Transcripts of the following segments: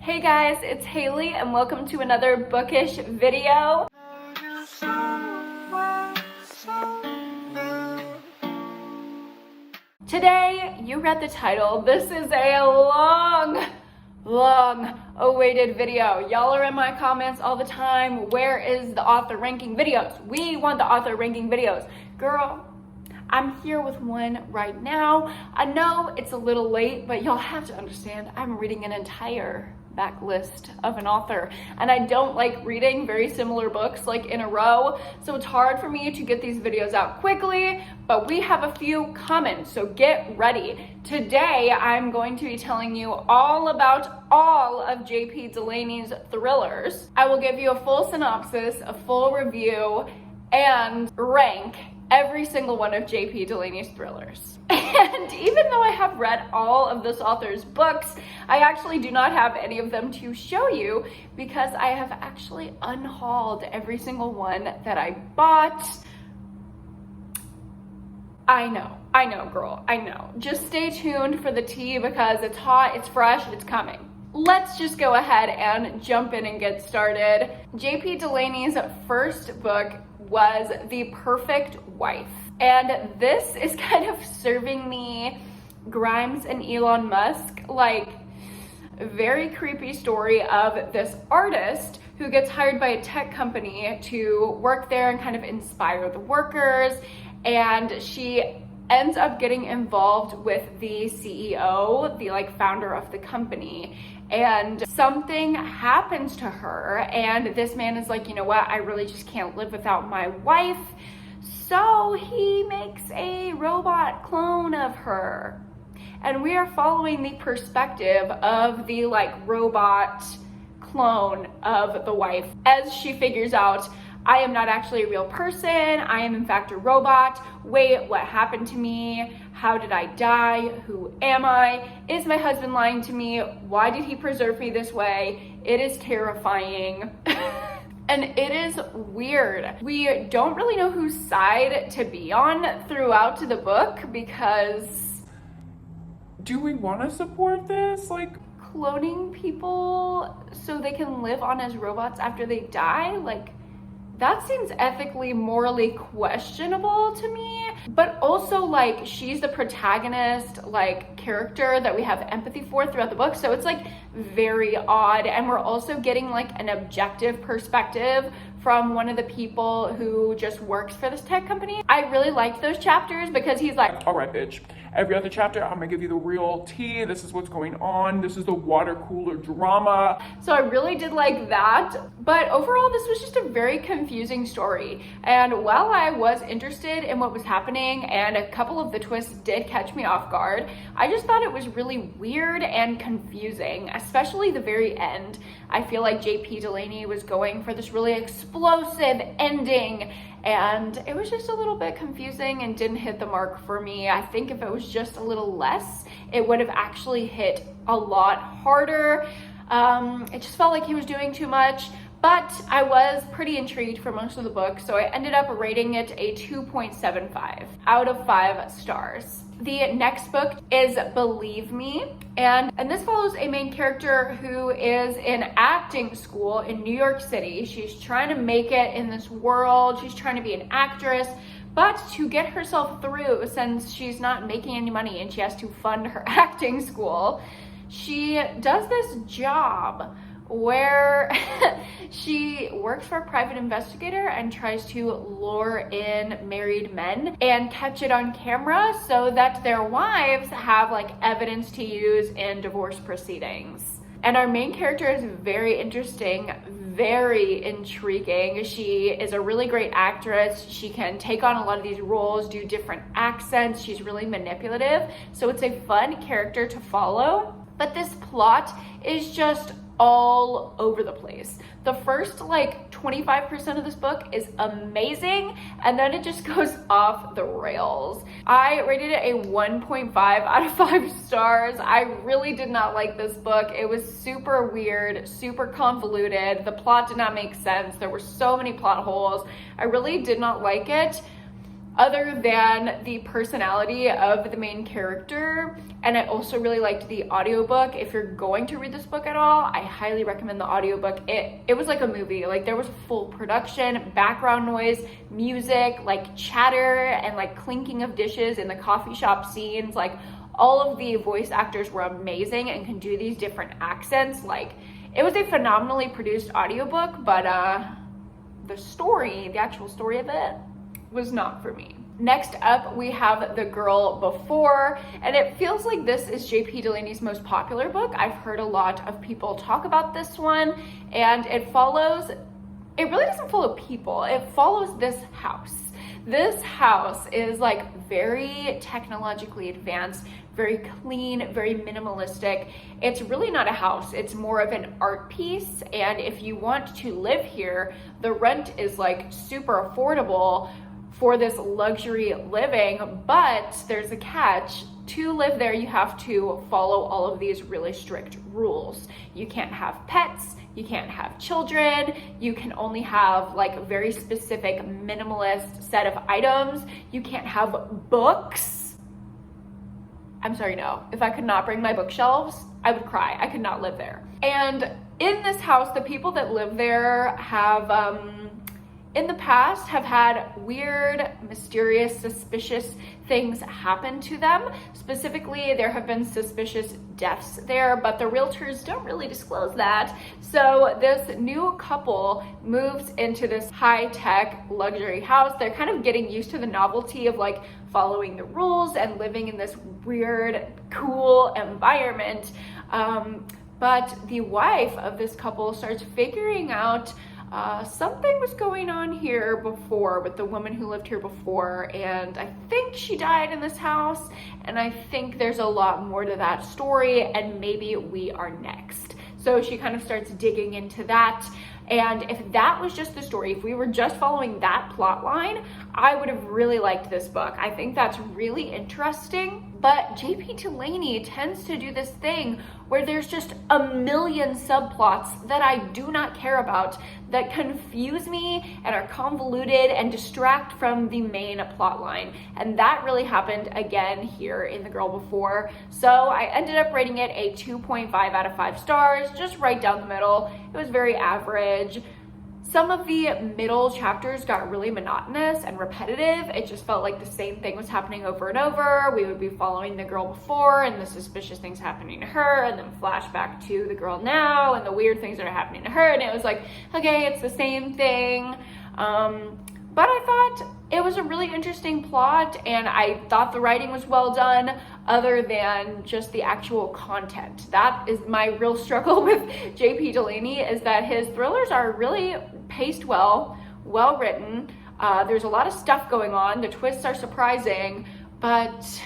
Hey guys, it's Haley and welcome to another bookish video. Today, you read the title. This is a long awaited video. Y'all are in my comments all the time. Where is the author ranking videos? We want the author ranking videos. Girl, I'm here with one right now. I know it's a little late, but y'all have to understand I'm reading an entire backlist of an author, and I don't like reading very similar books like in a row, so it's hard for me to get these videos out quickly, but we have a few coming, so get ready. Today I'm going to be telling you all about all of JP Delaney's thrillers. I will give you a full synopsis, a full review, and rank every single one of JP Delaney's thrillers. And even though I have read all of this author's books, I actually do not have any of them to show you because I have actually unhauled every single one that I bought. I know, girl, I know. Just stay tuned for the tea because it's hot, it's fresh, it's coming. Let's just go ahead and jump in and get started. JP Delaney's first book was The Perfect Wife. And this is kind of serving me Grimes and Elon Musk, like very creepy story of this artist who gets hired by a tech company to work there and kind of inspire the workers. And she ends up getting involved with the CEO, the founder of the company. And something happens to her, and this man is like, you know what, I really just can't live without my wife. So he makes a robot clone of her. And we are following the perspective of the robot clone of the wife as she figures out, I am not actually a real person. I am in fact a robot. Wait, what happened to me? How did I die? Who am I? Is my husband lying to me? Why did he preserve me this way? It is terrifying. And it is weird. We don't really know whose side to be on throughout the book because... Do we want to support this? Cloning people so they can live on as robots after they die? That seems ethically, morally questionable to me. But also, she's the protagonist, character that we have empathy for throughout the book. So it's, very odd. And we're also getting, an objective perspective from one of the people who just works for this tech company. I really liked those chapters because he's like, all right, bitch. Every other chapter, I'm gonna give you the real tea. This is what's going on. This is the water cooler drama. So I really did like that. But overall, this was just a very confusing story. And while I was interested in what was happening and a couple of the twists did catch me off guard, I just thought it was really weird and confusing, especially the very end. I feel like JP Delaney was going for this really explosive ending, and it was just a little bit confusing and didn't hit the mark for me. I think if it was just a little less, it would have actually hit a lot harder. It just felt like he was doing too much, but I was pretty intrigued for most of the book, so I ended up rating it a 2.75 out of 5 stars. The next book is Believe Me, and this follows a main character who is in acting school in New York City. She's trying to make it in this world. She's trying to be an actress, but to get herself through, since she's not making any money and she has to fund her acting school, she does this job where she works for a private investigator and tries to lure in married men and catch it on camera so that their wives have evidence to use in divorce proceedings. And our main character is very interesting, very intriguing. She is a really great actress. She can take on a lot of these roles, do different accents. She's really manipulative. So it's a fun character to follow. But this plot is just all over the place. The first 25% of this book is amazing, and then it just goes off the rails. I rated it a 1.5 out of 5 stars. I really did not like this book. It was super weird, super convoluted. The plot did not make sense. There were so many plot holes. I really did not like it. other than the personality of the main character. And I also really liked the audiobook. If you're going to read this book at all, I highly recommend the audiobook. It was like a movie. Like, there was full production, background noise, music, like chatter, and like clinking of dishes in the coffee shop scenes. Like, all of the voice actors were amazing and can do these different accents. Like, it was a phenomenally produced audiobook, but the story, the actual story of it, was not for me. Next up, we have The Girl Before, and it feels like this is JP Delaney's most popular book. I've heard a lot of people talk about this one, and it really doesn't follow people, it follows this house. This house is like very technologically advanced, very clean, very minimalistic. It's really not a house, it's more of an art piece. And if you want to live here, the rent is like super affordable for this luxury living, but there's a catch. To live there, you have to follow all of these really strict rules. You can't have pets, you can't have children, you can only have like a very specific minimalist set of items. You can't have books. I'm sorry, no. If I could not bring my bookshelves, I would cry. I could not live there. And in this house, the people that live there have, in the past, have had weird, mysterious, suspicious things happen to them. Specifically, there have been suspicious deaths there, but the realtors don't really disclose that. So this new couple moves into this high-tech luxury house. They're kind of getting used to the novelty of like following the rules and living in this weird, cool environment. But the wife of this couple starts figuring out something was going on here before with the woman who lived here before, and I think she died in this house, and I think there's a lot more to that story, and maybe we are next. So she kind of starts digging into that. And if that was just the story, if we were just following that plot line, I would have really liked this book. I think that's really interesting. But JP Delaney tends to do this thing where there's just a million subplots that I do not care about, that confuse me and are convoluted and distract from the main plot line. And that really happened again here in The Girl Before. So I ended up rating it a 2.5 out of 5 stars, just right down the middle. It was very average. Some of the middle chapters got really monotonous and repetitive. It just felt like the same thing was happening over and over. We would be following the girl before and the suspicious things happening to her, and then flashback to the girl now and the weird things that are happening to her. And it was like, okay, it's the same thing. But I thought it was a really interesting plot, and I thought the writing was well done, other than just the actual content. That is my real struggle with JP Delaney, is that his thrillers are really paced well written. There's a lot of stuff going on. The twists are surprising, but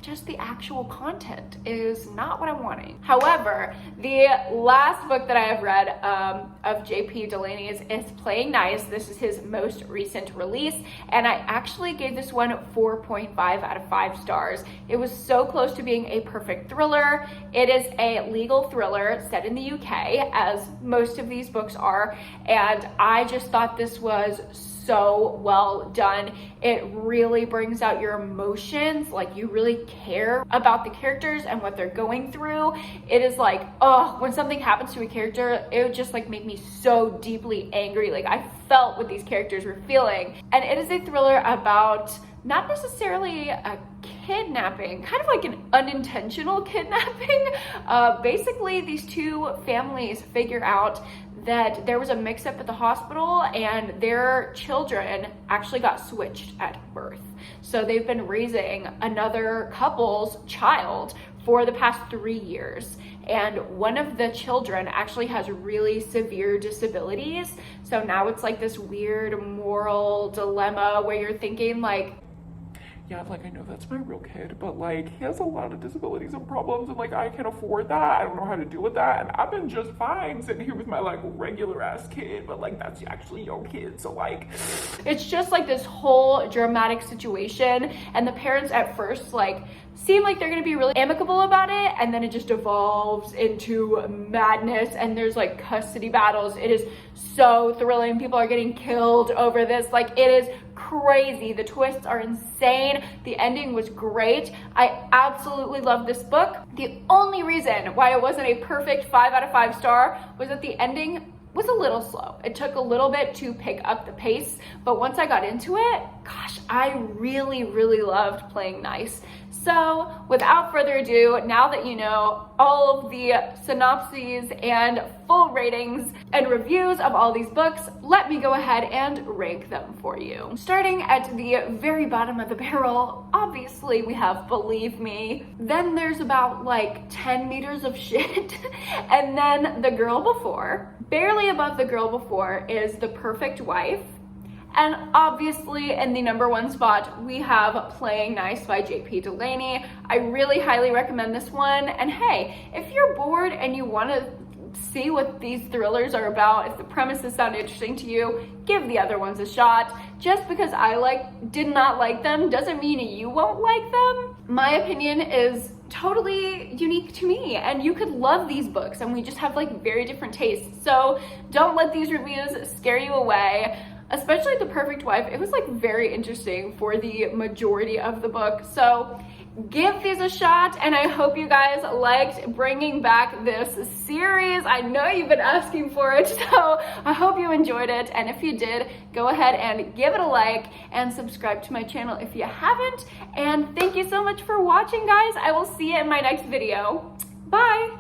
just the actual content is not what I'm wanting. However, the last book that I have read of JP Delaney's is Playing Nice. This is his most recent release, and I actually gave this one 4.5 out of 5 stars. It was so close to being a perfect thriller. It is a legal thriller set in the UK, as most of these books are, and I just thought this was so well done. It really brings out your emotions, like you really care about the characters and what they're going through. It is like, oh, when something happens to a character, it would just like make me so deeply angry. Like, I felt what these characters were feeling. And it is a thriller about not necessarily a kidnapping, kind of like an unintentional kidnapping. Basically, these two families figure out that there was a mix-up at the hospital and their children actually got switched at birth. So they've been raising another couple's child for the past 3 years. And one of the children actually has really severe disabilities. So now it's like this weird moral dilemma where you're thinking like, yeah, like I know that's my real kid, but like he has a lot of disabilities and problems, and like I can't afford that. I don't know how to deal with that, and I've been just fine sitting here with my like regular ass kid, but like that's actually your kid, so like it's just like this whole dramatic situation. And the parents at first like seem like they're gonna be really amicable about it, and then it just evolves into madness, and there's like custody battles. It is so thrilling. People are getting killed over this. Like, it is crazy. The twists are insane. The ending was great. I absolutely love this book. The only reason why it wasn't a perfect 5 out of 5 star was that the ending was a little slow. It took a little bit to pick up the pace, but once I got into it, gosh, I really, really loved playing nice. So without further ado, now that you know all of the synopses and full ratings and reviews of all these books, let me go ahead and rank them for you. Starting at the very bottom of the barrel, obviously we have Believe Me. Then there's about like 10 meters of shit. And then The Girl Before. Barely above The Girl Before is The Perfect Wife. And obviously in the number 1 spot, we have Playing Nice by JP Delaney. I really highly recommend this one. And hey, if you're bored and you want to see what these thrillers are about, if the premises sound interesting to you, give the other ones a shot. Just because I did not like them doesn't mean you won't like them. My opinion is totally unique to me, and you could love these books, and we just have like very different tastes. So don't let these reviews scare you away. Especially The Perfect Wife, it was like very interesting for the majority of the book. So give these a shot, and I hope you guys liked bringing back this series. I know you've been asking for it, so I hope you enjoyed it. And if you did, go ahead and give it a like and subscribe to my channel if you haven't. And thank you so much for watching, guys. I will see you in my next video. Bye.